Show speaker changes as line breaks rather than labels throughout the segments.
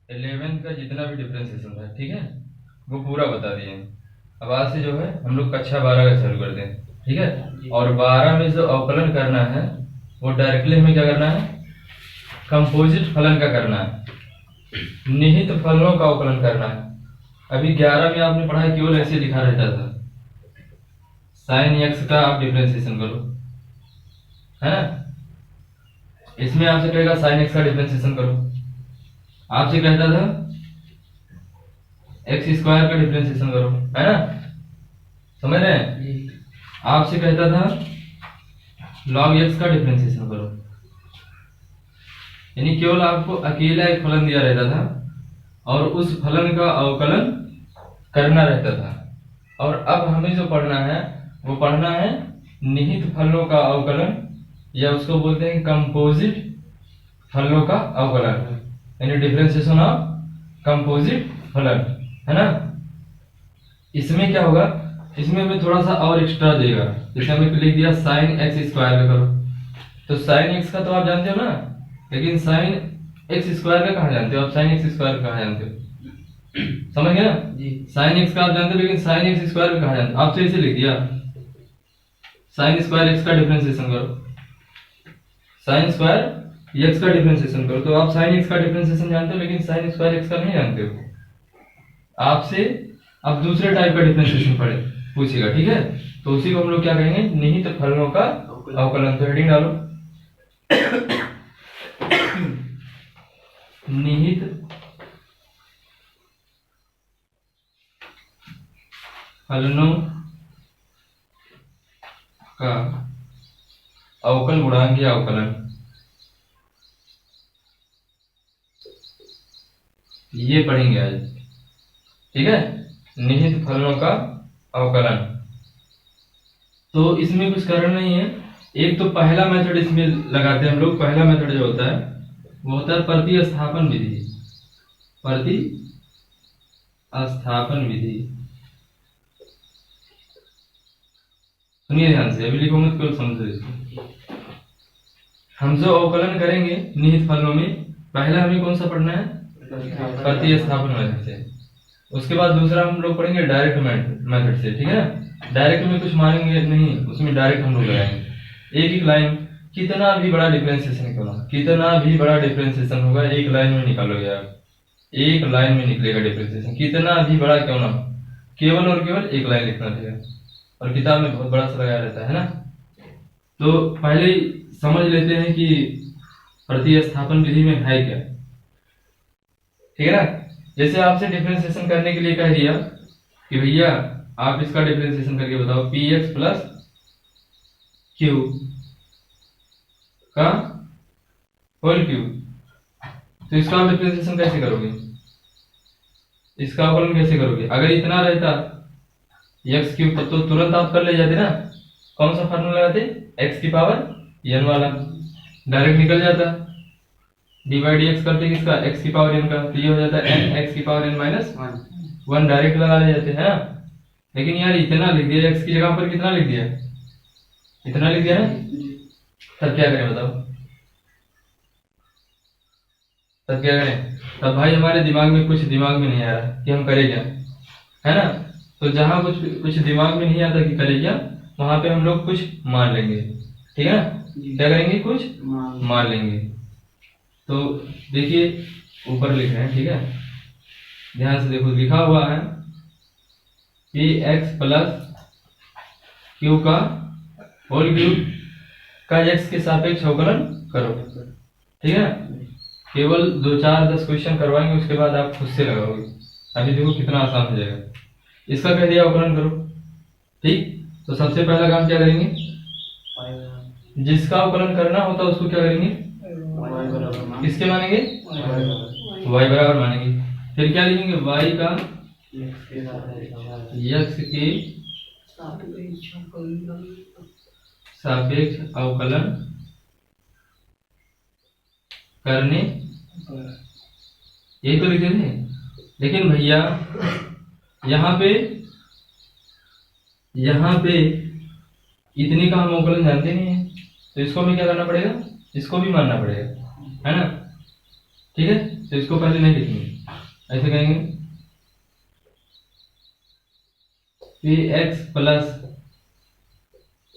11th का जितना भी डिफरेंशिएशन था, ठीक है, वो पूरा बता दिए। अब आज से जो है हम लोग कक्षा 12 का चालू कर दें, ठीक है। और 12 में जो अवकलन करना है वो डायरेक्टली हमें क्या करना है, कंपोजिट फलन का करना है, निहित फलनों का अवकलन करना है। अभी 11 में आपने पढ़ा है केवल ऐसे लिखा रहता था, साइन एक्स का आप डिफरेंशिएशन करो, है ना। इसमें आपसे कहेगा साइन एक्स का डिफरेंशिएशन करो, आपसे कहता था एक्स स्क्वायर का डिफरेंशिएशन करो, है ना, समझ रहे हैं। आपसे कहता था लॉग एक्स का डिफरेंशिएशन करो, यानी केवल आपको अकेला एक फलन दिया रहता था और उस फलन का अवकलन करना रहता था। और अब हमें जो पढ़ना है वो पढ़ना है निहित फलनों का अवकलन, या उसको बोलते हैं कंपोजिट फलनों का अवकलन, यानी डिफरेंशिएशन ऑफ कंपोजिट फलन, है ना। इसमें क्या होगा, इसमें हमें थोड़ा सा और एक्स्ट्रा देगा। जैसे हमें लिख दिया साइन एक्स स्क्वायर का करो, तो साइन एक्स का तो आप जानते हो ना, लेकिन साइन एक्स स्क्वायर का कहाँ जानते हो आप, साइन एक्स स्क्वायर का कहाँ जानते हो, समझ गए ना जी। साइन एक्स का आप जानते हो, लेकिन साइन एक्स स्क्वायर का कहाँ जानते हो। आपसे इसे लिख दिया साइन स्क्वायर एक्स का डिफरेंशिएशन करो, साइन स्क्वायर एक्स का डिफरेंशिएशन करो, तो आप साइन एक्स का डिफरेंशिएशन जानते हो, लेकिन साइन स्क्वायर एक्स का नहीं जानते हो। आपसे अब दूसरे टाइप का डिफरेंशिएशन पढ़े पूछेगा, ठीक है, तो उसी को हम लोग क्या कहेंगे, निहित फलनों का अवकलन। तो हेडिंग डालो निहित फलनों का अवकल गुणांक या अवकलन, ये पढ़ेंगे आज, ठीक है, निहित फलनों का अवकलन। तो इसमें कुछ करना नहीं है, एक तो पहला मेथड इसमें लगाते हैं हम लोग। पहला मेथड जो होता है वो होता है प्रतिस्थापन विधि, प्रतिस्थापन विधि। सुनिए ध्यान से, अभी लिखो मत, केवल समझो इसको। हम जो अवकलन करेंगे निहित फलनों में, पहला हमें कौन सा पढ़ना है, प्रतिस्थापन मेथड से। उसके बाद दूसरा हम लोग पढ़ेंगे डायरेक्ट मेथड से, ठीक है ना। डायरेक्ट में कुछ मानेंगे नहीं, उसमें डायरेक्ट हम लोग लगाएंगे एक एक लाइन। कितना भी बड़ा डिफरेंशिएशन क्यों ना, कितना भी बड़ा डिफरेंशिएशन होगा एक लाइन में निकालोगे आप, एक लाइन में निकलेगा डिफरेंशिएशन, कितना भी बड़ा क्यों ना, केवल और केवल एक लाइन लिखना चाहिए। और किताब में बहुत बड़ा सा लगाया रहता है ना। तो पहले ही समझ लेते हैं कि प्रतिस्थापन विधि में है क्या, ठीक है ना। जैसे आपसे डिफरेंशिएशन करने के लिए कह दिया कि भैया आप इसका डिफरेंशिएशन करके बताओ, पी एक्स प्लस क्यू का होल क्यूब, तो इसका आप डिफरेंशिएशन कैसे करोगे, इसका अवकलन कैसे करोगे। अगर इतना रहता एक्स क्यूब तब तो तुरंत आप कर ले जाते ना। कौन सा फार्मूला लगाते, एक्स की पावर एन वाला, डायरेक्ट निकल जाता। डी बाई डी एक्स करते किसका, एक्स की पावर एन का, तो ये हो जाता है एन एक्स की power n minus one, direct लगा ले जाते हैं ना। लेकिन यार इतना लिख दिया, एक्स की जगह पर कितना लिख दिया, इतना लिख दिया ना, तब क्या करें बताओ, तब क्या करें। तब भाई हमारे दिमाग में कुछ दिमाग में नहीं आ रहा कि हम करें क्या, है ना। तो जहां कुछ दिमाग में नहीं आता कि करें क्या, वहां पे हम लोग कुछ मान लेंगे, ठीक है ना। क्या करेंगे, कुछ मान लेंगे। तो देखिए ऊपर लिख रहे हैं, ठीक है, ध्यान से देखो, लिखा हुआ है पी एक्स प्लस क्यू का होल क्यूब का एक्स के सापेक्ष अवकलन करो, ठीक है। केवल 2-4-10 क्वेश्चन करवाएंगे, उसके बाद आप खुद से लगाओगे। अभी देखो कितना आसान हो जाएगा। इसका कह दिया अवकलन करो, ठीक। तो सबसे पहला काम क्या करेंगे, जिसका अवकलन करना होता है उसको क्या करेंगे, किसके मानेंगे, y बराबर मानेंगे। फिर क्या लिखेंगे, y का x के सापेक्ष अवकलन करने, ये तो लिखे थे। लेकिन भैया यहाँ पे इतने का हम अवकलन जानते नहीं है, तो इसको हमें क्या करना पड़ेगा, इसको भी मानना पड़ेगा, है ना, ठीक है। तो इसको पहले नहीं लिखेंगे, ऐसे कहेंगे पी एक्स प्लस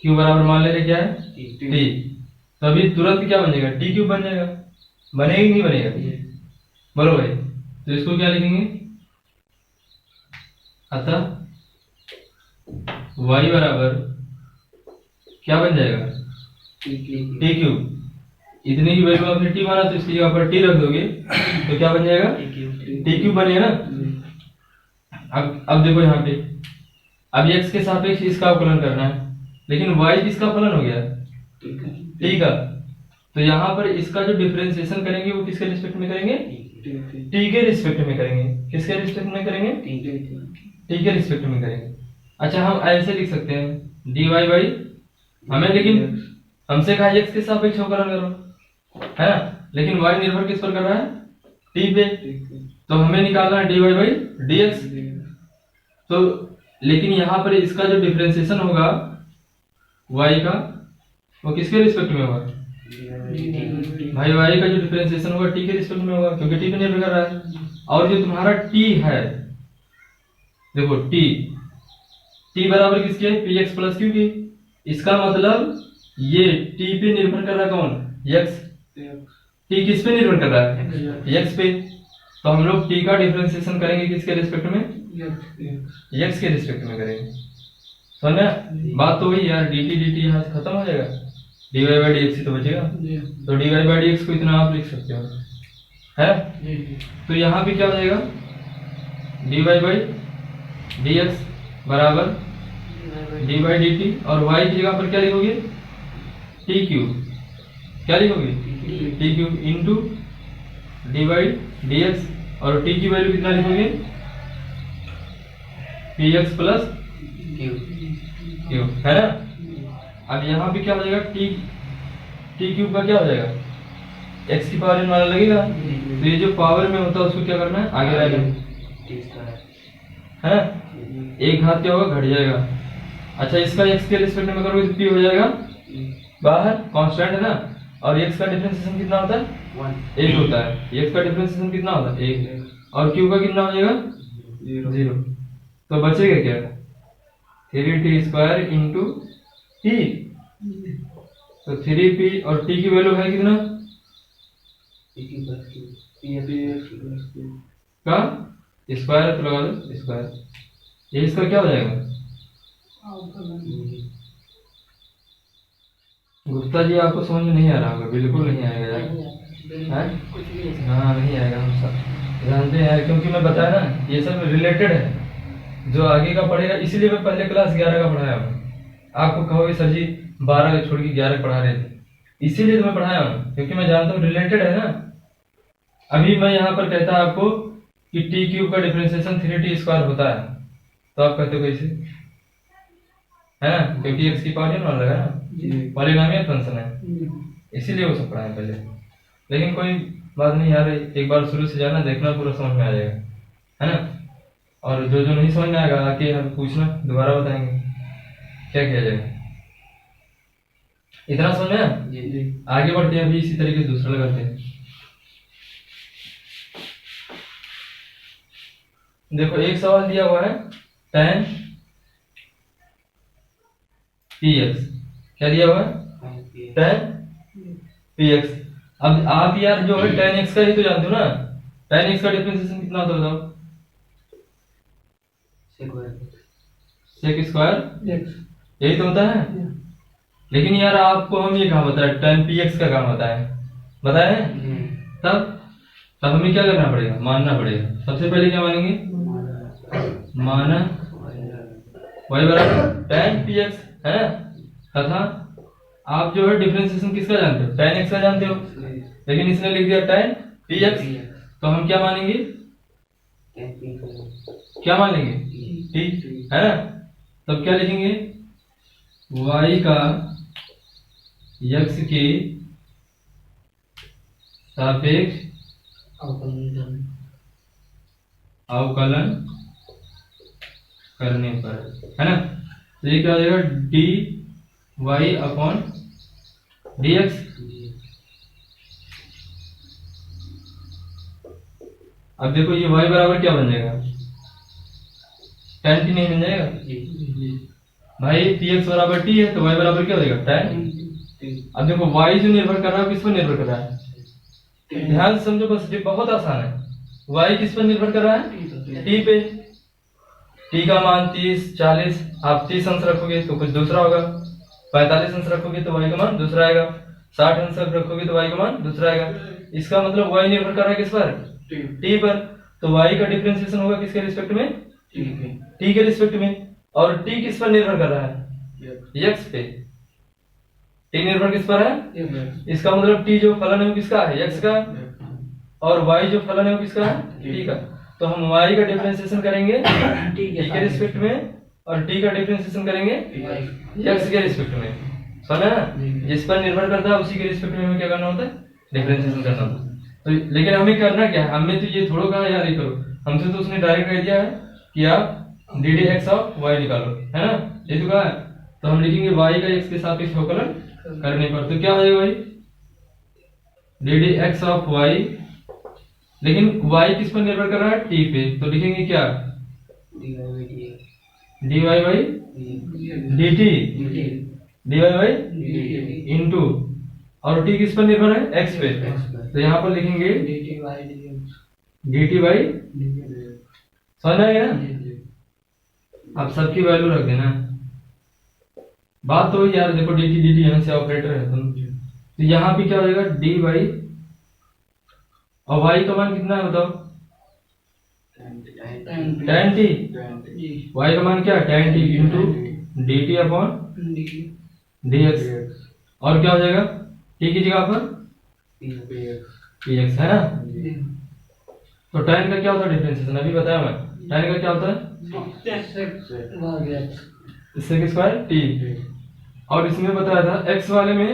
क्यू बराबर मान ले रहे क्या है टी। तो अभी तुरंत क्या बन जाएगा टी क्यूब बन जाएगा, बनेगा कि नहीं बनेगा? बोलो भाई। तो इसको क्या लिखेंगे, अतः y बराबर क्या बन जाएगा टी क्यूब। इतने की वैल्यू आपने टी माना तो इसकी जगह पर टी रख दोगे तो क्या बन जाएगा टी क्यूब बनेगा ना। अब देखो यहाँ पे अब x के सापेक्ष इसका अवकलन करना है, लेकिन y किसका फलन हो गया टी का। तो यहाँ पर इसका जो डिफरेंशिएशन करेंगे वो किसके रिस्पेक्ट में करेंगे टी के रिस्पेक्ट में करेंगे। किसके रिस्पेक्ट में करेंगे टी के रिस्पेक्ट में करेंगे। अच्छा हम ऐसे लिख सकते हैं dy बाई हमें, लेकिन हमसे कहा x के सापेक्ष अवकलन करो है ना, लेकिन y निर्भर किस पर कर रहा है t पे, तो हमें निकालना है dy बाई dx। तो लेकिन यहाँ पर इसका जो डिफरेंशिएशन होगा y का वो किसके रिस्पेक्ट में होगा भाई, y का जो डिफरेंशिएशन होगा t के रिस्पेक्ट में होगा क्योंकि t पे निर्भर कर रहा है। और जो तुम्हारा t है देखो t बराबर किसके पी एक्स प्लस क्यू की, इसका मतलब ये t पे निर्भर कर रहा है कौन x, t किस पे निर्भर कर रहा है x पे। तो हम लोग t का डिफरेंशिएशन करेंगे किसके रिस्पेक्ट में x के रिस्पेक्ट में करेंगे। समझा बात तो वही यार, dt यहाँ से खत्म हो जाएगा, dy बाई dx ही तो बचेगा। तो dy बाई dx को इतना आप लिख सकते हो है। तो यहाँ पे क्या हो जाएगा dy बाई dx बराबर dy बाई dt, और y की जगह पर क्या लिखोगे टी क्यूब, क्या लिखोगे T cube into D by D x, और टी की वैल्यू कितना लिखोगे पी एक्स प्लस क्यू है ना। अब यहाँ पे क्या हो जाएगा टी क्यूब का क्या हो जाएगा एक्स की पावर n वाला लगेगा, तो ये जो पावर में होता है उसको क्या करना है आगे लाना है ना, एक हाथ क्या होगा घट जाएगा। अच्छा इसका x के रिस्पेक्ट में करोगे तो p हो जाएगा बाहर, कांस्टेंट है ना, और x का डिफरेंशिएशन कितना होता है 1 होता है, x का डिफरेंशिएशन कितना होता है 1, और q का कितना हो जाएगा 0। तो बचेगा क्या 3t स्क्वायर इंटू t, तो 3p और t की वैल्यू है कितना का स्क्वायर, तो लगा दो स्क्वायर, ये इसका क्या हो जाएगा गुप्ता जी आपको समझ में नहीं आ रहा होगा, बिल्कुल नहीं आएगा यार है? हाँ नहीं आएगा, हम सब जानते हैं क्योंकि मैं बताया ना ये सब रिलेटेड है जो आगे का पढ़ेगा, इसीलिए मैं पहले क्लास 11 का पढ़ाया हूँ। आपको कहोगे सर जी 12 का छोड़ के 11 पढ़ा रहे थे, इसीलिए तो मैं पढ़ाया हूँ क्योंकि मैं जानता हूँ रिलेटेड है ना। अभी मैं यहाँ पर कहता आपको कि टी क्यूब का डिफरेंशिएशन 3t स्क्वायर होता है, तो आप कहते हो कैसे है ना, क्योंकि x की पावर न लगा ना, पॉलिनोमियल फंक्शन है इसीलिए वो सब पढ़ाया पहले। लेकिन कोई बात नहीं यार, एक बार शुरू से जाना देखना पूरा समझ में आ जाएगा है ना। और जो जो नहीं समझ में आएगा आके हम पूछना, दोबारा बताएंगे क्या किया जाएगा। इतना समझ में आगे बढ़ते हैं, अभी इसी तरीके से दूसरा लगाते हैं। देखो एक सवाल दिया हुआ है tan px, क्या दिया हुआ है tan px। अब आप यार जो है tan x का ही तो जानते हो ना, tan x का डिफरेंशिएशन कितना होता है बताओ sec स्क्वायर यही तो होता है। लेकिन यार आपको हम ये कहा बताया tan px का काम बताया है, तब हमें क्या करना पड़ेगा मानना पड़ेगा। सबसे पहले क्या मानेंगे माना y बराबर tan px है, तथा आप जो है डिफरेंशिएशन किसका जानते हो tan x का जानते हो, लेकिन इसने लिख दिया tan px, तो हम क्या मानेंगे क्या मान लेंगे t है ना। तब क्या लिखेंगे y का x के सापेक्ष अवकलन करने पर है ना। तो ये क्या हो जाएगा d y upon d x. अब देखो ये y बराबर क्या बन जाएगा, tan t नहीं बन जाएगा भाई। px बराबर t है तो y बराबर क्या हो जाएगा, tan। अब देखो y जो निर्भर कर रहा है किस पर निर्भर कर रहा है, ध्यान से समझो बस, ये बहुत आसान है। y किस पर निर्भर कर रहा है, t पे। t का मान 30, 40, आप 30 अंश रखोगे तो कुछ दूसरा होगा, 45 अंश रखोगे तो y का मान दूसरा आएगा, 60 अंश रखोगे तो y का मान दूसरा आएगा। इसका मतलब y निर्भर कर रहा है किस पर, t पर। तो y का डिफरेंशिएशन होगा किसके रिस्पेक्ट में, t के रिस्पेक्ट में। और t किस पर निर्भर कर रहा है, x पे। t निर्भर किस पर है, इसका मतलब t जो फलन है वो किसका है, x का, और y जो फलन है वो किसका है, t का। तो हम y का डिफरेंशिएशन करेंगे t के रिस्पेक्ट में, और t का डिफरेंशिएशन करेंगे x के रिस्पेक्ट में। समझा ना, जिस पर निर्भर करता है उसी के रिस्पेक्ट में हमें क्या करना होता है, डिफरेंशिएशन करना होता है। तो लेकिन हमें करना क्या है, हमें तो ये थोड़ा कहा यार ये करो, हमसे तो उसने डायरेक्ट कह दिया है कि आप d d x of y निकालो, है ना, ये तो कहा है। तो हम लिखेंगे y का x के सापेक्ष अवकलन करने पर, तो क्या हो जाएगा भाई, D d x of y, लेकिन y किस पर निर्भर कर रहा है, t पे। तो लिखेंगे क्या, dy by dt, dy by into, और t किस पर निर्भर है, x पे। तो यहाँ पर लिखेंगे dt बाई, समझ आएगा ना। आप सबकी वैल्यू रख देना, बात तो यार देखो dt dt यहाँ से ऑपरेटर है तुम, तो यहाँ पे क्या हो जाएगा d बाई, और y का मान कितना है बताओ, tan t, y का मान क्या है tan t into dt upon dx, और क्या हो जाएगा t की जगह पर px, है ना। तो tan का क्या होता है डिफरेंशिएशन, अभी बताया मैं, tan का क्या होता है sec स्क्वायर t, और इसमें बताया था x वाले में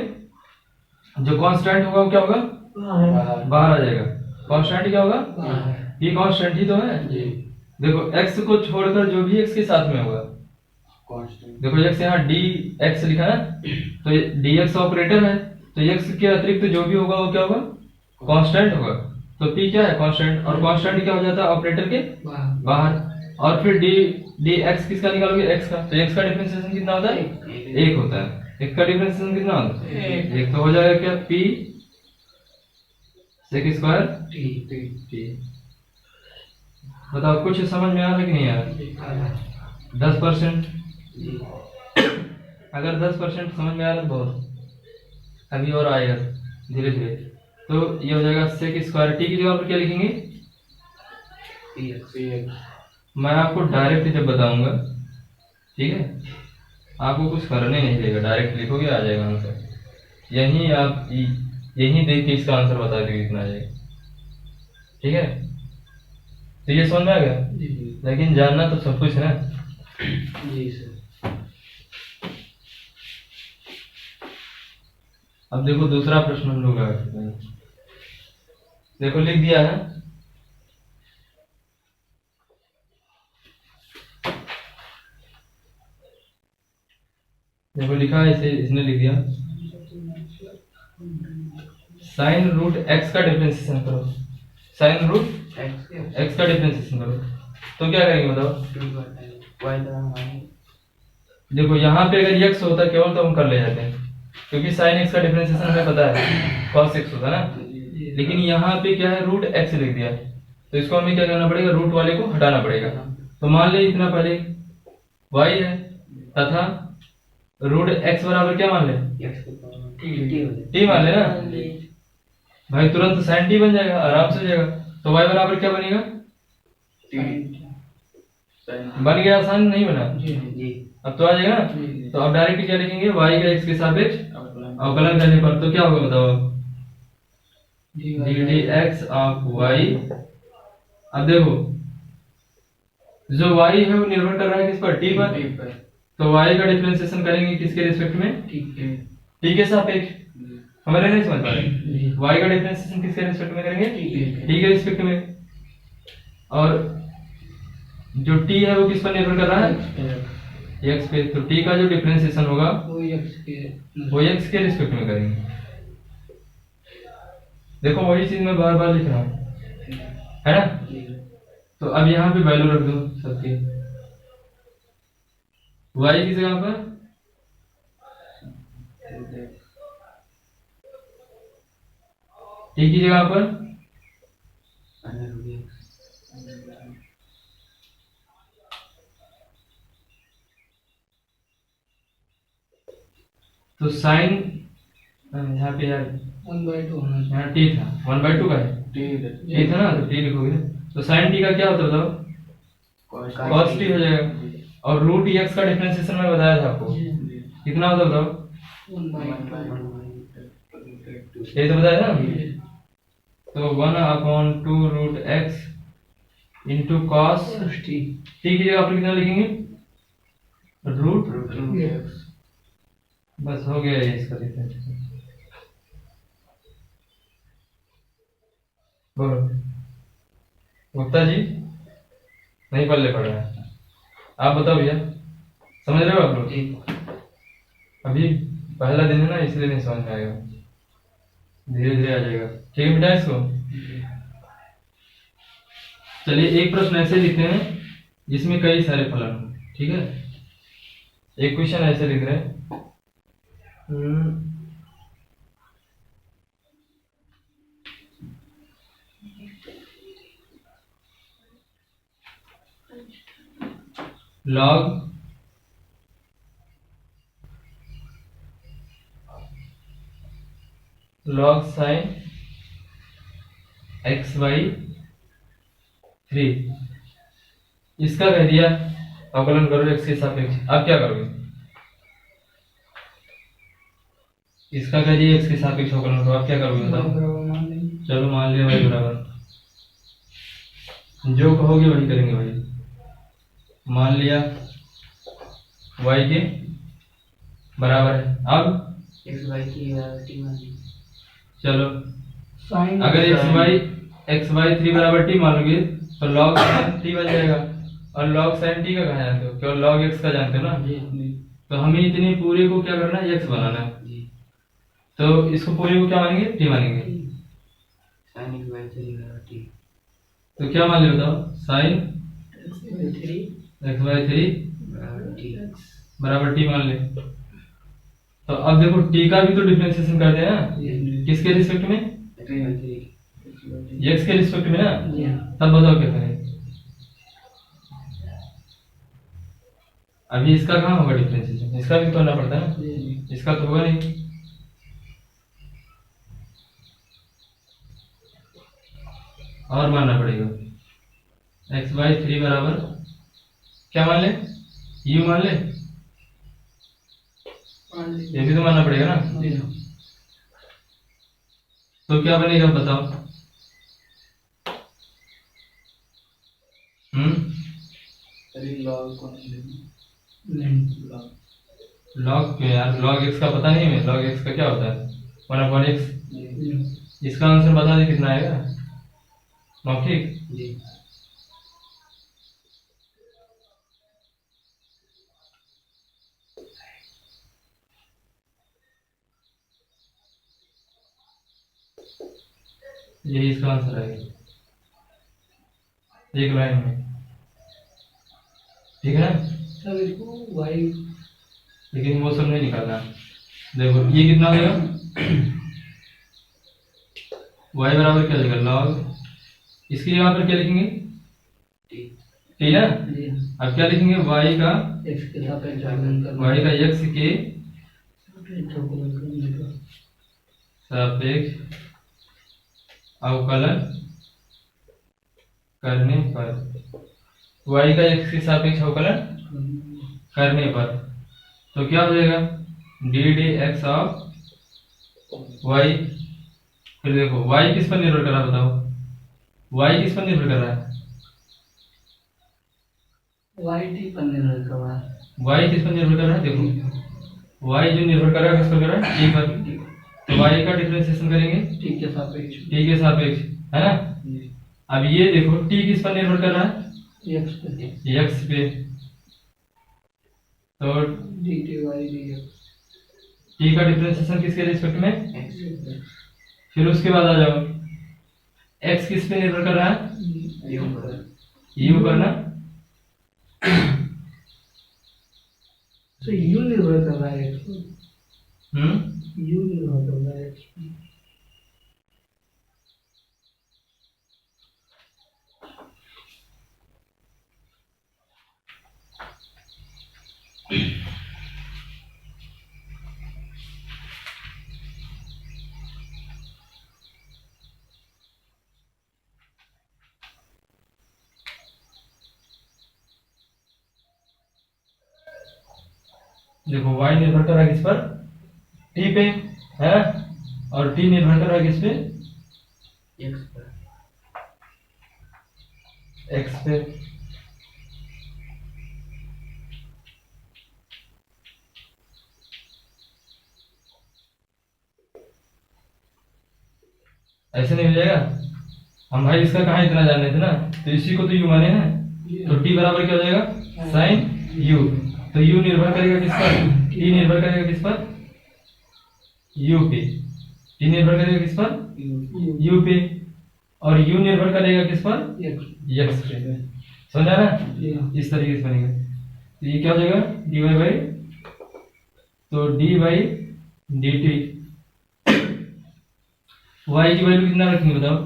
जो कांस्टेंट होगा वो क्या होगा, बाहर आ जाएगा। कांस्टेंट क्या होगा, ये कांस्टेंट ही तो है। देखो x को छोड़कर जो भी x के साथ में होगा, देखो x यहाँ dx लिखा है, तो dx ऑपरेटर है, तो x के अतिरिक्त जो भी होगा वो क्या होगा, कांस्टेंट होगा। तो p क्या है, कांस्टेंट, और कांस्टेंट क्या हो जाता है ऑपरेटर के बाहर। और फिर dx किसका निकालोगे, x का, तो x का डिफरेंशिएशन कितना होता है, 1 होता है। x का डिफरेंशिएशन कितना होता है, 1। तो हो जाएगा क्या, p sec स्क्वायर t। बताओ कुछ समझ में आ रहा है कि नहीं आ रहा, 10%। अगर 10% समझ में आ रहा है तो बहुत, अभी और आएगा धीरे धीरे। तो ये हो जाएगा sec स्क्वायर t की जगह पर क्या लिखेंगे, मैं आपको डायरेक्ट जब बताऊंगा, ठीक है, आपको कुछ करने नहीं देगा, डायरेक्ट लिखोगे आ जाएगा आंसर। यहीं आप यहीं देख के इसका आंसर बता दोगे कितना आ जाएगा, ठीक है। तो ये समझ में आ गया, लेकिन जानना तो सब कुछ है ना।
जी सर।
अब देखो दूसरा प्रश्न हम लोग देखो लिख दिया है, देखो लिखा है इसे, इसने लिख दिया साइन रूट x का डिफरेंशिएशन करो, साइन रूट x का डिफरेंशिएशन करो। तो क्या करेंगे बताओ, देखो यहाँ पे अगर x होता केवल तो हम कर ले जाते हैं, क्योंकि साइन x का डिफरेंशिएशन हमें पता है cos x होता है ना। लेकिन यहाँ पे क्या है, रूट x लिख दिया, तो इसको हमें क्या करना पड़ेगा, रूट वाले को हटाना पड़ेगा। तो मान ले इतना पहले y है, तथा रूट x बराबर क्या मान ले, t मान ले ना भाई, तुरंत साइन t बन जाएगा, आराम से हो जाएगा। तो y बराबर क्या बनेगा, बन गया, आसान नहीं बना, अब तो आ जाएगा ना। तो अब डायरेक्ट क्या लिखेंगे, y का x के सापेक्ष अवकलन करने पर तो क्या होगा बताओ, ddx ऑफ y। अब देखो जो y है वो निर्भर कर रहा है किस पर, t पर, तो y का डिफरेंशिएशन करेंगे किसके रिस्पेक्ट में, t के सापेक्ष। हमारे नहीं समझ पा रहे, y का डिफरेंशिएशन किसके रिस्पेक्ट में करेंगे, t के रिस्पेक्ट में। और जो t है वो किस पर निर्भर कर रहा है, x पे। तो t का जो डिफरेंशिएशन होगा वो x के रिस्पेक्ट में करेंगे। देखो वही चीज मैं बार बार लिख रहा हूँ, है ना। तो अब यहाँ पे वैल्यू रख दो सबकी, y की जगह पर t की जगह पर तो साइन यहाँ पे यार
1/2 होना चाहिए।
यहाँ t था, 1/2 का है, t था ना, तो t लिखोगे। तो साइन t का क्या होता है बताओ, cos t हो जाएगा। और रूट x का डिफरेंशिएशन में बताया था आपको, कितना होता है बताओ,
1/2
ये तो बताया था ना। तो 1/2 root x into cos
t
t की जगह आप कितना लिखेंगे, रूट, बस हो गया ये इसका डिफरेंशिएशन। बोलो गुप्ता जी, नहीं पल्ले पड़ रहा है, आप बताओ भैया, समझ रहे हो आप लोग। अभी पहला दिन है ना, इसलिए नहीं समझ में आएगा, धीरे धीरे आ जाएगा। ठीक है बेटा, इसको चलिए एक प्रश्न ऐसे लिखते हैं जिसमें कई सारे फलन हो। ठीक है, एक क्वेश्चन ऐसे लिख रहे हैं, लॉग साइन xy3, इसका कह दिया अवकलन करो x के सापेक्ष। अब क्या करोगे, इसका कह दिया x के सापेक्ष अवकलन करो, अब क्या करोगे बताओ। चलो मान लिया y बराबर, जो कहोगे वही करेंगे भाई। मान लिया y के बराबर है, अब चलो
साइन
अगर xy3 बराबर t मान लोगे तो log sin t बन जाएगा, और log sin t का कहा जानते हो, केवल log x का जानते हो ना। तो हमें इतनी पूरे को क्या करना है, x बनाना है। तो इसको पूरे को क्या मानेंगे, t मानेंगे। तो क्या मान लिया बताओ, sin xy3 बराबर t मान ले। तो अब देखो t का भी तो डिफरेंशिएशन कर देना, किसके रिस्पेक्ट में, x के रिस्पेक्ट में ना। तब बताओ क्या करें, अभी इसका कहाँ होगा डिफरेंशिएशन, इसका भी तो करना पड़ता है ना, इसका तो होगा नहीं। और मानना पड़ेगा xy3 बराबर क्या मान ले, u मान ले, ये भी तो मानना पड़ेगा ना। तो क्या बनेगा बताओ, लॉग क्यों यार, लॉग एक्स का पता नहीं है, लॉग एक्स का क्या होता है, 1/x। इसका आंसर बता दे कितना आएगा, मौखिक। यही इसका आंसर आएगा, एक लाइन में। ठीक है ना,
सब इसको वाई,
लेकिन वो सब नहीं निकालना। देखो ये कितना हो जाएगा, y बराबर क्या जाएगा, लॉग, इसकी जगह पर क्या लिखेंगे, t ना। अब क्या लिखेंगे, y का
x के सापेक्ष अवकलन करना,
y का x के सापेक्ष अवकलन करने पर, y का x के सापेक्ष अवकलन करने पर तो क्या हो जाएगा, d d x of y. फिर देखो y किस पर निर्भर कर रहा है बताओ, y किस पर निर्भर कर रहा है,
वाई टी पर निर्भर कर रहा है।
y किस पर निर्भर कर रहा है, देखो y जो निर्भर कर रहा है किस पर कर रहा है, t पर। तो y का डिफरेंशिएशन करेंगे
टी के सापेक्ष,
t के सापेक्ष, है ना। अब ये देखो t किस पर निर्भर कर रहा है,
x पे,
x पे। तो
d t y d x,
t का डिफरेंशिएशन किसके रिस्पेक्ट में, फिर उसके बाद आ जाओ x किस पे निर्भर कर रहा है, यू करना,
तो यू निर्भर कर रहा है x पर।
हम्म
यू निर्भर कर रहा है x पर।
देखो y निर्भर कर रहा है किस पर, t पे है, और t निर्भर कर रहा है किस पे,
x पर।
x पे। ऐसे नहीं हो जाएगा, हम भाई इसका कहाँ इतना जान रहे थे ना, तो इसी को तो u माने हैं, तो t बराबर क्या हो जाएगा साइन u। तो u निर्भर करेगा किस पर, t निर्भर करेगा किस पर, u पे। t निर्भर करेगा किस पर, u पे, और u निर्भर करेगा किस पर, x पे। समझा ना, इस तरीके से बनेगा। तो ये क्या हो जाएगा dy बाई, तो dy बाई dt। y की वैल्यू कितना रखेंगे बताओ,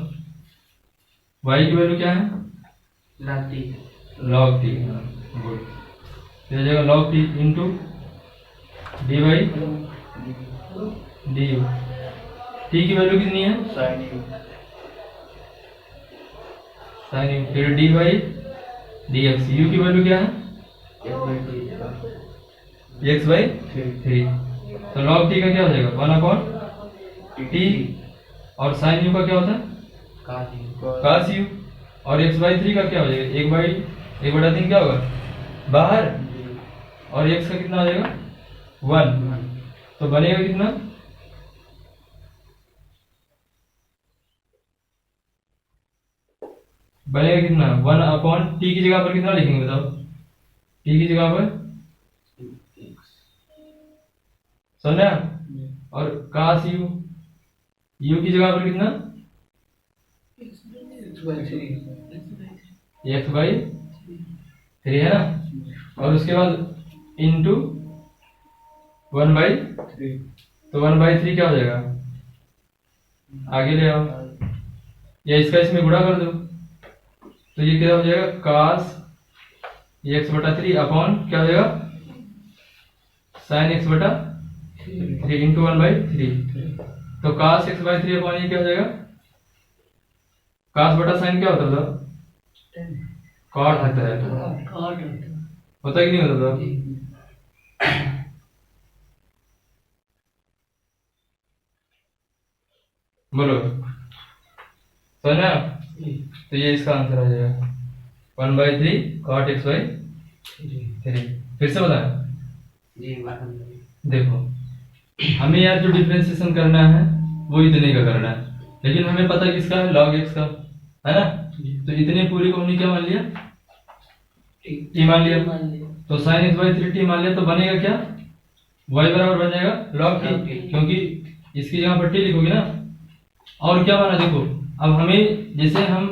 y की वैल्यू क्या है, log t। गुड, तो हो जाएगा log t into D by D. t की वैल्यू कितनी है, साइन यू, फिर D by D x. You की वैल्यू क्या है, एक्स बाई 3। तो log t का क्या हो जाएगा 1/t, और साइन यू का क्या होता है cos यू, और x बाई 3 का क्या हो जाएगा 1/3 क्या होगा बाहर, और x का कितना हो जाएगा 1, तो बनेगा कितना, बनेगा कितना 1/t की जगह पर कितना लिखेंगे बताओ, t की जगह पर, समझा, और cos यू, u की जगह पर कितना x बाई 3 है ना, और उसके बाद इंटू 1/3, तो 1/3 क्या हो जाएगा, आगे ले आओ, या इसका इसमें गुणा कर दो, तो ये क्या हो जाएगा cos x/3 अपॉन क्या हो जाएगा sin x/3 इंटू 1/3। तो cos x/3 अपॉन ये क्या हो जाएगा, cos बटा sin क्या होता था, cot होता है, होता है कि नहीं होता था। बोलो समझा, तो ये इसका आंसर आ जाएगा 1/3 cot x/3। फिर से बताएं, देखो हमें यार जो डिफरेंशिएशन करना है वो इतने का करना है, लेकिन हमें पता किसका है, log x का है ना, तो इतने पूरी को हमने क्या मान लिया, t मान लिया, तो sin x/3 t मान लिया, तो बनेगा क्या y बराबर बन जाएगा log t, क्योंकि इसकी जगह पर t लिखोगे ना। और क्या माना देखो, अब हमें जैसे हम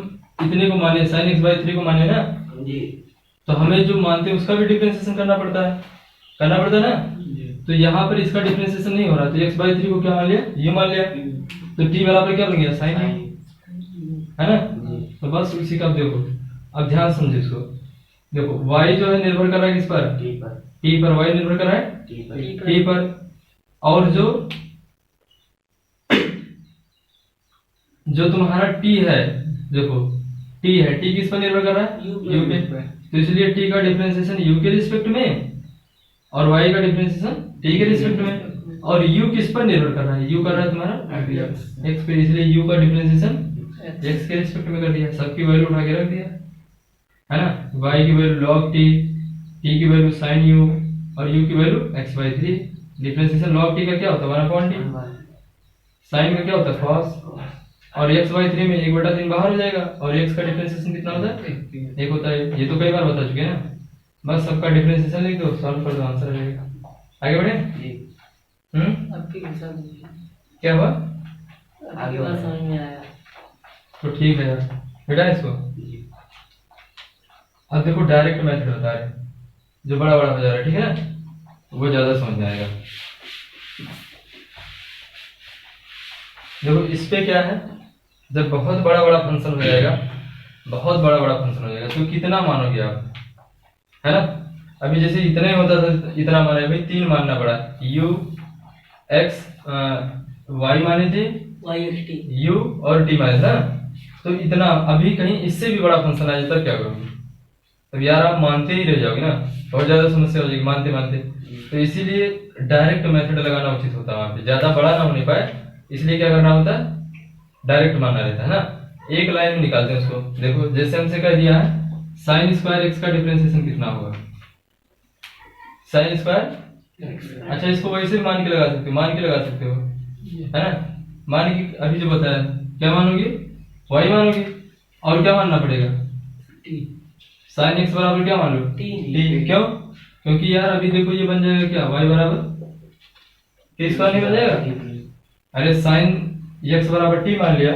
इतने को माने sin x/3 को माने ना, तो हमें जो मानते हैं उसका भी डिफरेंशिएशन करना पड़ता है ना, तो यहाँ पर इसका डिफरेंशिएशन नहीं हो रहा, तो x/3 को क्या मान लिया, ये मान लिया, तो t बराबर क्या बन गया sin है ना। तो बस उसी का देखो, अब ध्यान समझो इसको, देखो y जो है निर्भर कर रहा है किस पर, t पर, y निर्भर कर रहा है t पर, और जो तुम्हारा t है, देखो t है, t किस पर निर्भर कर रहा है u पे, तो इसलिए t का डिफरेंशिएशन u के रिस्पेक्ट में, और y का डिफरेंशिएशन t के रिस्पेक्ट में, और u किस पर निर्भर कर रहा है, u कर रहा है तुम्हारा x पे, इसलिए u का डिफरेंशिएशन x के रिस्पेक्ट में कर दिया, सबकी वैल्यू उठा के रख दिया है ना। y की वैल्यू log t, t की वैल्यू sin u, और u की value x/3। Differentiation log t का क्या होता है 1/t, sin का क्या होता है cos, और x/3 में 1/3 बाहर हो जाएगा, और x का डिफरेंशिएशन कितना होता है 1 होता है, ये तो कई बार बता चुके हैं ना। बस सबका डिफरेंशिएशन लिख दो, सॉल्व कर दो, आंसर आ जाएगा। आगे बढ़े,
आपके हिसाब
क्या हुआ,
आगे बात समझ में आया,
तो ठीक है यार, बेटा इसको अब देखो डायरेक्ट मेथड बता रहे हैं, जो बड़ा बड़ा हो जा रहा है, ठीक है ना, वो ज्यादा समझ में आएगा। देखो इस पे क्या है, जब बहुत बड़ा बड़ा फंक्शन हो जाएगा, बहुत बड़ा बड़ा फंक्शन हो जाएगा, तो कितना मानोगे आप, है ना। अभी जैसे इतना ही होता था, इतना माना भाई, 3 मानना पड़ा, u x y माने थे, u और t माने था, तो इतना। अभी कहीं इससे भी बड़ा फंक्शन आ जाता, क्या करोगे, तब यार आप मानते ही रह जाओगे ना, बहुत ज्यादा समस्या हो जाएगी मानते मानते। तो इसीलिए डायरेक्ट मेथड लगाना उचित होता है, वहां पे ज्यादा बड़ा ना होने पाए, इसलिए क्या करना होता है, डायरेक्ट मानना रहता है ना। एक लाइन में निकालते हैं उसको। देखो जैसे हमसे कह दिया है साइन स्क्वायर एक्स का डिफरेंशिएशन कितना होगा, साइन स्क्वायर। अच्छा इसको वैसे भी मान के लगा सकते हो, मान के लगा सकते हो, है ना। मान के अभी जो बताया, क्या मानोगे, y मानोगे, और क्या मानना पड़ेगा, साइन एक्स बराबर क्या मान लो, t। क्यों, क्योंकि यार अभी देखो ये बन जाएगा क्या, y बराबर t स्क्वायर नहीं बन जाएगा। अरे साइन x बराबर t मान लिया,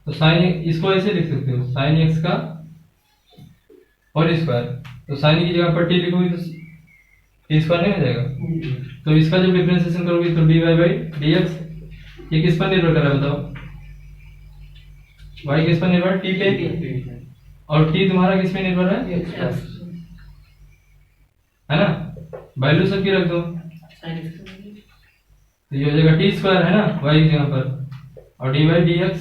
तो साइन इसको ऐसे लिख सकते हो, साइन एक्स का होल स्क्वायर, तो साइन की जगह पर t लिखोगे तो टी स्क्वायर नहीं हो जाएगा। तो इसका जब डिफरेंशिएशन करोगे तो dy बाई dx, ये किस पर निर्भर कर रहा है बताओ, y किस पर निर्भर, t पे, और t तुम्हारा किस पे निर्भर है, है ना। वैल्यू सबकी रख दो, तो ये हो जाएगा टी स्क्वायर, है ना, y की जगह पर, और dy बाई dx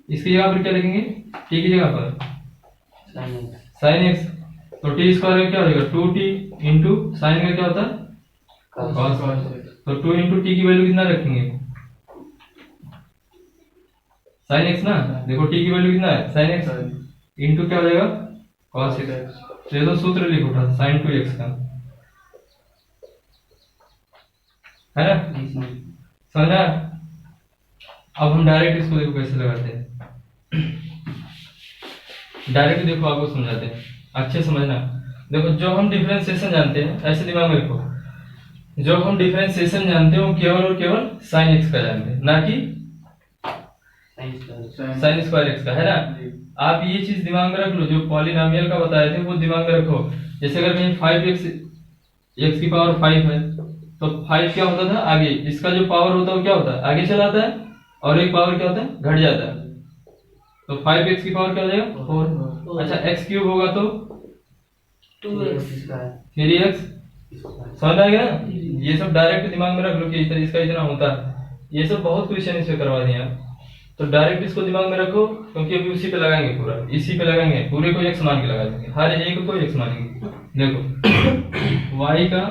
इसकी जगह पर क्या लिखेंगे, t की जगह पर साइन एक्स, तो टी स्क्वायर का क्या हो जाएगा, 2t इंटू साइन का क्या होता है, cos। तो 2 इंटू टी की वैल्यू कितना रखेंगे, साइन एक्स ना। देखो टी की वैल्यू कितना है, साइन एक्स इंटू क्या हो जाएगा, cos एक्स। तो ये तो सूत्र लिख उठा, साइन 2x का, है ना, समझा। अब हम डायरेक्ट इसको देखो कैसे लगाते हैं, डायरेक्ट देखो आपको समझाते हैं, अच्छे समझना। देखो जो हम डिफरेंशिएशन जानते हैं, ऐसे दिमाग में रखो, जो हम डिफरेंशिएशन जानते हैं वो केवल और केवल साइन एक्स का जानते हैं, ना कि साइन स्क्वायर एक्स का, है ना। आप ये चीज दिमाग में रख लो, जो पॉलिनोमियल का बताए थे वो दिमाग में रखो। जैसे अगर कहीं 5x x की पावर 5 है, तो 5 क्या होता था आगे, इसका जो पावर होता है वो क्या होता है, आगे चला आता है, और एक पावर क्या होता है, घट जाता है। तो 5x की पावर क्या हो जाएगा, 4। अच्छा x क्यूब होगा तो 3x, समझ आ गया ना। ये सब डायरेक्ट दिमाग में रख लो कि इसका इतना होता है। ये सब बहुत क्वेश्चन इस पे करवा दिए हैं, तो डायरेक्ट इसको दिमाग में रखो, क्योंकि अभी उसी पे लगाएंगे, पूरा इसी पे लगाएंगे, पूरे को x मान के लगा देंगे, हर एक को x मानेंगे। देखो y का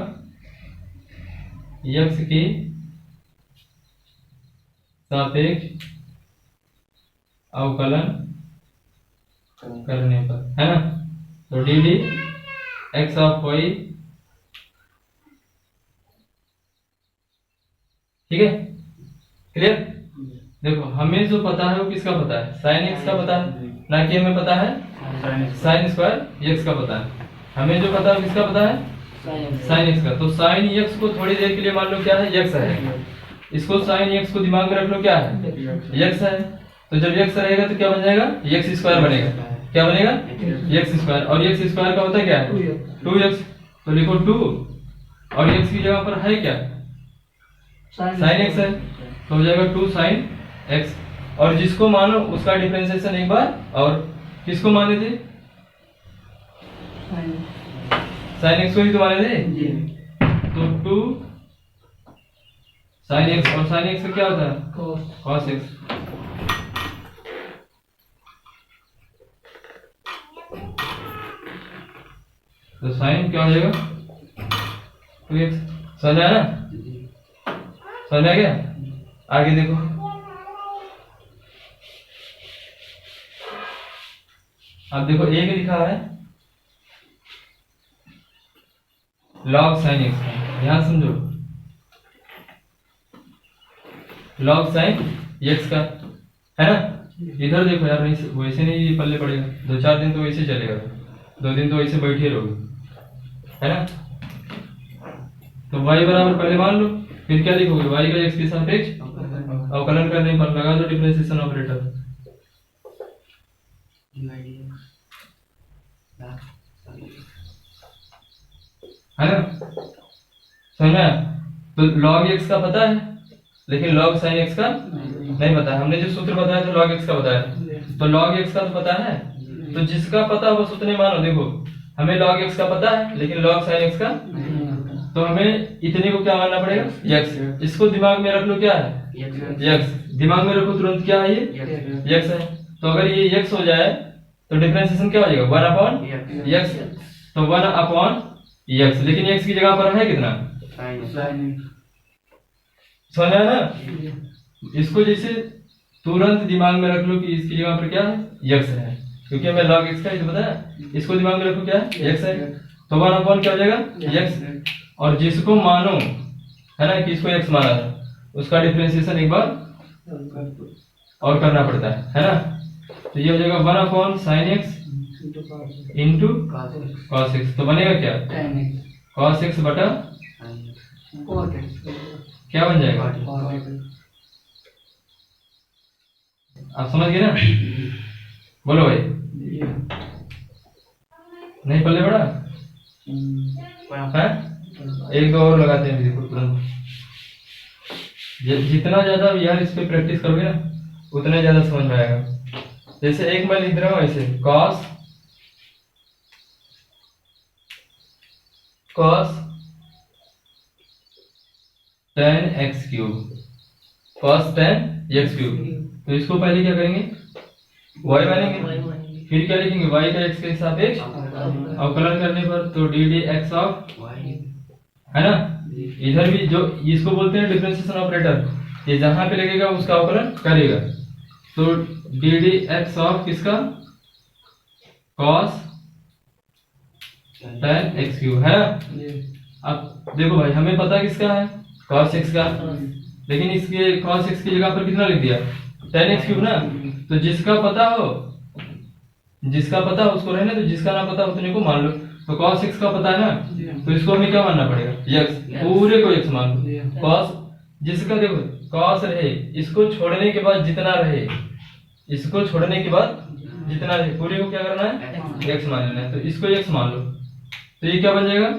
x की सापेक्ष अवकलन करने पर, है ना, तो d d x of y, ठीक है, क्लियर। देखो हमें जो पता है वो किसका पता है, साइन एक्स का पता है, ना कि हमें पता है साइन स्क्वायर एक्स का पता है। हमें जो पता है किसका पता है, साइन एक्स का। तो साइन एक्स को थोड़ी देर के लिए मान लो क्या है, एक्स है, इसको साइन एक्स को दिमाग में रख लो क्या है, एक्स है। तो जब एक्स रहेगा तो क्या बन जाएगा, एक्स स्क्वायर बनेगा, क्या बनेगा, एक्स स्क्वायर। और एक्स स्क्वायर का होता है क्या है, 2x, तो लिखो 2, और एक्स की जगह पर है क्या, साइन एक्स है, तो हो जाएगा 2 साइन एक्स। और जिसको मानो उसका डिफरेंशिएशन एक बार, और किसको माने थे, साइन एक्स को ही तो माने थे, तो 2 साइन एक्स, और साइन एक्स का क्या होता है, cos एक्स। तो साइन क्या हो जाएगा, 2x। समझ आया ना, समझ आ गया। आगे देखो, अब देखो एक लिखा है log sin x का, ध्यान समझो, log sin x का, है ना। इधर देखो यार, वैसे नहीं पल्ले पड़ेगा, 2-4 दिन तो वैसे चलेगा, 2 दिन तो वैसे बैठे रहोगे, है ना। तो y बराबर पहले मान लो, फिर क्या लिखोगे, y का x के सापेक्ष अवकलन करने पर लगा दो डिफरेंशिएशन ऑपरेटर। है ना, समझ में आया? तो log x का पता है लेकिन log sin x का नहीं पता है। हमने जो सूत्र बताया था log x का बताया, तो log x का तो पता है, तो जिसका पता बस उतने मानो। देखो हमें log x का पता है लेकिन log sin x का, तो हमें इतने को क्या मानना पड़ेगा, x। इसको दिमाग में रख लो, क्या है x, दिमाग में रखो तुरंत, क्या है ये x है। तो अगर ये x हो जाए तो डिफरेंशिएशन क्या हो जाएगा, 1/x। तो 1/x, लेकिन x की जगह पर है कितना, समझ आया ना? इसको जैसे तुरंत दिमाग में रख लो कि इसकी जगह पर क्या है, x है, क्योंकि हमें log x का ही तो पता है। इसको दिमाग में रखो, क्या है, x है, तो 1/, क्या हो जाएगा, x। और जिसको मानो है ना कि इसको x माना था, उसका डिफरेंशिएशन एक बार और करना पड़ता है ना। तो ये हो जाएगा 1/sin x into cos x। तो बनेगा क्या, cos x बटा क्या बन जाएगा, आप समझ गए ना? बोलो भाई, नहीं पल्ले बड़ा है? एक दो और लगाते हैं, देखो तुरंत। जितना ज्यादा यार इस पे प्रैक्टिस करोगे ना उतना ज्यादा समझ में आएगा। जैसे एक मैं लिख रहा हूँ ऐसे, cos tan x cube, cos tan x cube. तो इसको पहले क्या करेंगे, y मानेंगे, फिर क्या लिखेंगे, y का x के सापेक्ष अवकलन करने पर, तो डी डी एक्स ऑफ, है ना। इधर भी जो इसको बोलते हैं डिफरेंशिएशन ऑपरेटर, ये जहां पे लगेगा उसका अवकलन करेगा। तो डी डी एक्स ऑफ किसका, cos tan x क्यूब, है ना। अब देखो भाई, हमें पता किसका है, cos x का, लेकिन इसके cos x की जगह पर कितना लिख दिया, tan x क्यूब ना। तो जिसका पता हो उसको रहने दो, जिसका ना पता उतने को मान लो। तो cos x का पता है ना, तो इसको हमें क्या मानना पड़ेगा, x, पूरे को x मान लो। cos, जिसका देखो cos रहे, इसको छोड़ने के बाद जितना रहे, इसको छोड़ने के बाद जितना रहे, पूरे को क्या करना है, x मान लेना है। तो इसको x मान लो, तो ये क्या बन जाएगा,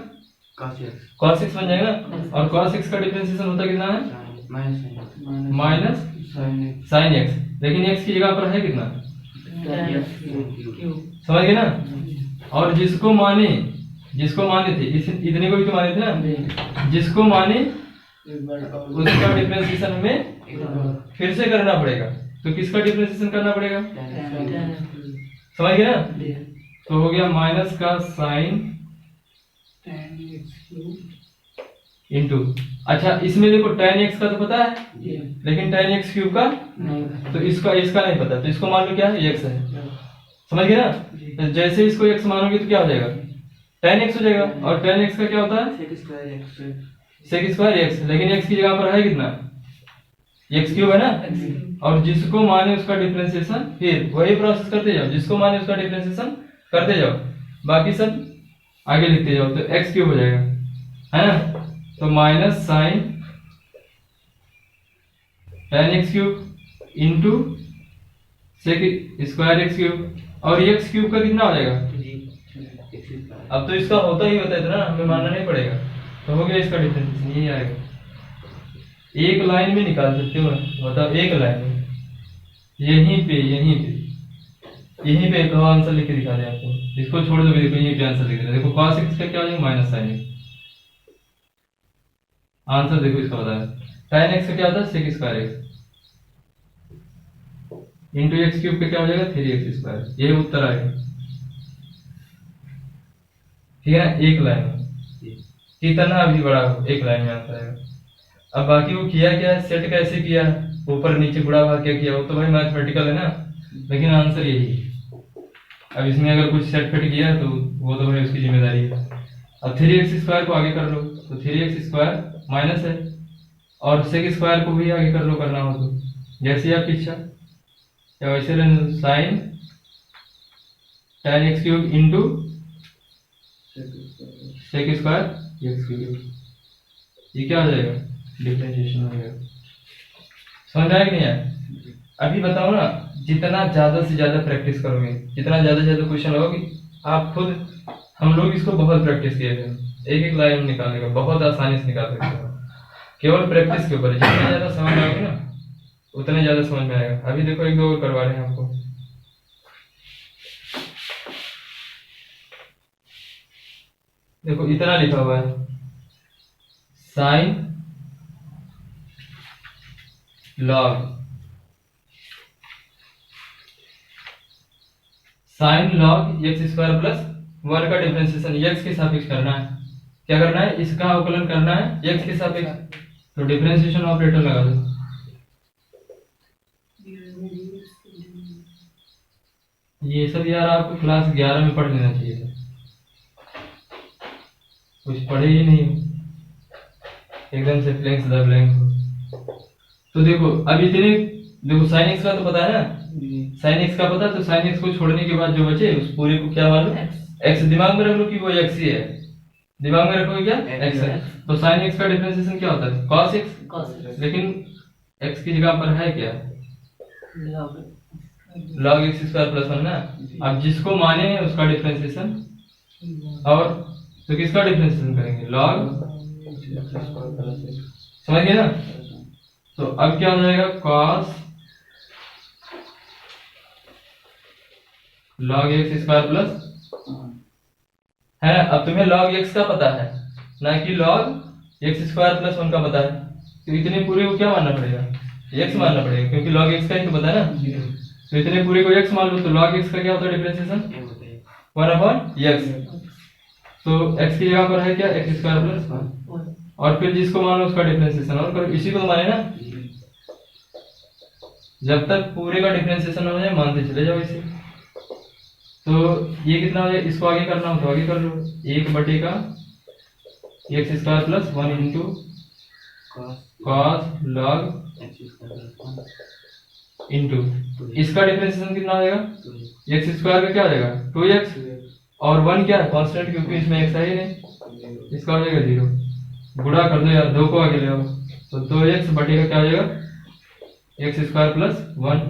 cos x बन जाएगा। और cos x का डिफरेंशिएशन होता कितना है, माइनस sin x, लेकिन x की जगह पर है कितना, समझ गए ना। और जिसको माने थे, इतने को भी तो माने थे ना, जिसको माने उसका डिफरेंशिएशन हमें फिर से करना पड़ेगा। तो किसका डिफरेंशिएशन करना पड़ेगा, समझ गए ना। तो हो गया माइनस का साइन इंटू, अच्छा इसमें देखो tan x का तो पता है, लेकिन tan x क्यूब का, तो इसका नहीं पता, तो इसको मान लो क्या है, x है, समझ गए ना। तो जैसे इसको x मानोगे तो क्या हो जाएगा, tan x हो जाएगा। और tan x का क्या होता है, sec स्क्वायर x, लेकिन x की जगह पर है कितना, x क्यूब है ना। और जिसको माने उसका डिफरेंशिएशन, फिर वही प्रोसेस करते जाओ, जिसको माने उसका डिफरेंशिएशन करते जाओ, बाकी सब आगे लिखते जाओ। तो x क्यूब हो जाएगा, है ना। तो minus sine tan x cube into sec square x cube, और x क्यूब का कितना हो जाएगा, अब तो इसका होता ही होता है इतना, हमें मानना नहीं पड़ेगा। तो हो गया इसका डिफरेंशिएशन, यही आएगा। एक लाइन में निकाल सकते हो, बताओ, एक लाइन में, यहीं पे एक आंसर लिख के दिखा दे आपको। इसको छोड़ दो, देखो यहीं पे आंसर लिख दे, देखो cos x का क्या हो जाएगा, माइनस साइन x। आंसर देखो इसका बताया, tan x का क्या होता है, sec square x into x cube का क्या हो जाएगा, 3x स्क्वायर। ये उत्तर आएगा, ठीक है ना। एक लाइन में कितना भी बड़ा हो, एक लाइन में आंसर आएगा। अब बाकी वो किया क्या है, सेट कैसे किया, ऊपर नीचे गुणा भाग क्या किया, वो तो भाई मैथमेटिकल है ना, लेकिन आंसर यही है। अब इसमें अगर कुछ सेट फिट किया तो वो तो भाई उसकी जिम्मेदारी है। अब 3x स्क्वायर को आगे कर लो, तो 3x स्क्वायर माइनस है, और सेक स्क्वायर को भी आगे कर लो, करना हो तो जैसे आपकी इच्छा, या वैसे sine tan x cube into sec square x cube, ये क्या हो जाएगा, डिफरेंशिएशन हो जाएगा। समझ आया कि नहीं आया? अभी बताओ ना, जितना ज्यादा से ज्यादा प्रैक्टिस करोगे, जितना ज्यादा से ज्यादा क्वेश्चन लगोगे, आप खुद, हम लोग इसको बहुत प्रैक्टिस किए थे, एक एक लाइन में निकालेगा, बहुत आसानी से निकाल सकते हो। केवल प्रैक्टिस के ऊपर है, जितना ज्यादा समझ में आएगा ना उतना ज्यादा समझ में आएगा। अभी देखो एक दो और करवा रहे हैं आपको। देखो इतना लिखा हुआ है, sign log, sign log x square plus 1 का डिफरेंशिएशन एक्स के सापेक्ष करना है। क्या करना है? इसका अवकलन करना है एक्स के सापेक्ष, तो डिफरेंशिएशन ऑपरेटर लगा दो। ये सब यार आपको क्लास 11 में पढ़ लेना चाहिए था, कुछ पढ़े ही नहीं, एकदम से ब्लैंक द ब्लैंक हो। तो देखो अब इतने, देखो साइन एक्स का तो पता है ना, साइन एक्स का पता, तो साइन एक्स को छोड़ने के बाद जो बचे उस पूरे को क्या मान लो? एक्स। दिमाग में रख लो कि वो एक्स ही है, दिमाग में रखोगे क्या? एक्स है। तो साइन एक्स का डिफरेंशिएशन क्या होता है? Cos x. लेकिन एक्स की जगह पर है क्या? लॉग एक्स स्क्वायर प्लस 1 ना। अब जिसको माने उसका डिफरेंशिएशन, और तो किसका डिफरेंशिएशन करेंगे? लॉग, समझ गए ना? तो अब क्या हो जाएगा? Cos log x square plus है। अब तुम्हें लॉग एक्स का पता है ना कि लॉग एक्स स्क्वायर प्लस 1 का पता है, तो इतने पूरे को क्या मानना पड़ेगा? एक्स मानना पड़ेगा, क्योंकि लॉग एक्स का ही तो पता है ना। तो इतने पूरे को एक्स मान लो, तो log x का क्या होता है डिफरेंशिएशन? 1/x। तो x की जगह पर है क्या? x स्क्वायर प्लस 1, और फिर जिसको मानो उसका डिफरेंशिएशन और करो, इसी को तो माने ना। जब तक पूरे का डिफरेंशिएशन हो जाए मानते चले जाओ इसे। तो ये कितना हो जाए? इसको आगे करना हो तो आगे कर लो, 1/का x square plus 1 into cos log into इसका डिफरेंशिएशन कितना हो जाएगा? एक्स स्क्वायर का क्या हो जाएगा? 2x, और 1 क्या है? कांस्टेंट, क्योंकि इसमें x है ही नहीं, इसका हो जाएगा 0। गुणा कर दो यार, 2 को आगे ले आओ, तो 2x बटेगा क्या हो जाएगा? X square plus 1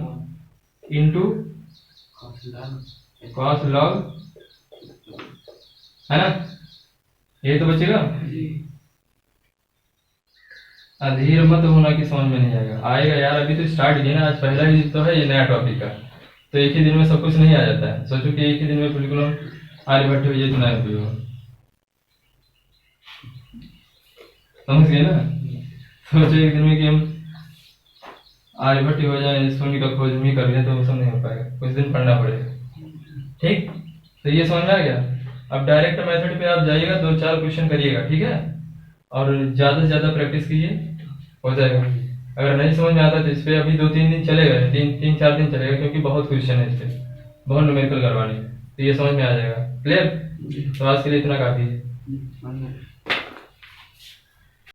into cos log, है ना? ये तो बचेगा। अधीर मत होना कि समझ में नहीं आएगा, आएगा यार, अभी तो स्टार्ट किया ना, आज पहला ही तो है ये नया टॉपिक का, तो एक ही दिन में सब कुछ नहीं आ जाता है। सोचो कि एक ही दिन में बिल्कुल आर्यभट्ट हो जाए तो ना भी हो, समझ गए ना? सोचो एक दिन में कि हम आर्यभट्ट हो जाए, शून्य का खोज भी कर ले, तो वो सब नहीं हो पाएगा, कुछ दिन पढ़ना पड़ेगा। ठीक, तो ये समझ में आ गया। अब डायरेक्ट मेथड पे आप जाइएगा, 2-4 क्वेश्चन करिएगा, ठीक है, और ज्यादा से ज्यादा प्रैक्टिस कीजिए, हो जाएगा। अगर नहीं समझ में आता तो इस पे अभी 2-3 दिन चलेगा, 3-4 दिन चलेगा, क्योंकि बहुत क्वेश्चन है इस पे, बहुत न्यूमेरिकल करवाने, तो ये समझ में आ जाएगा। क्लियर? तो आज के लिए इतना काफी है।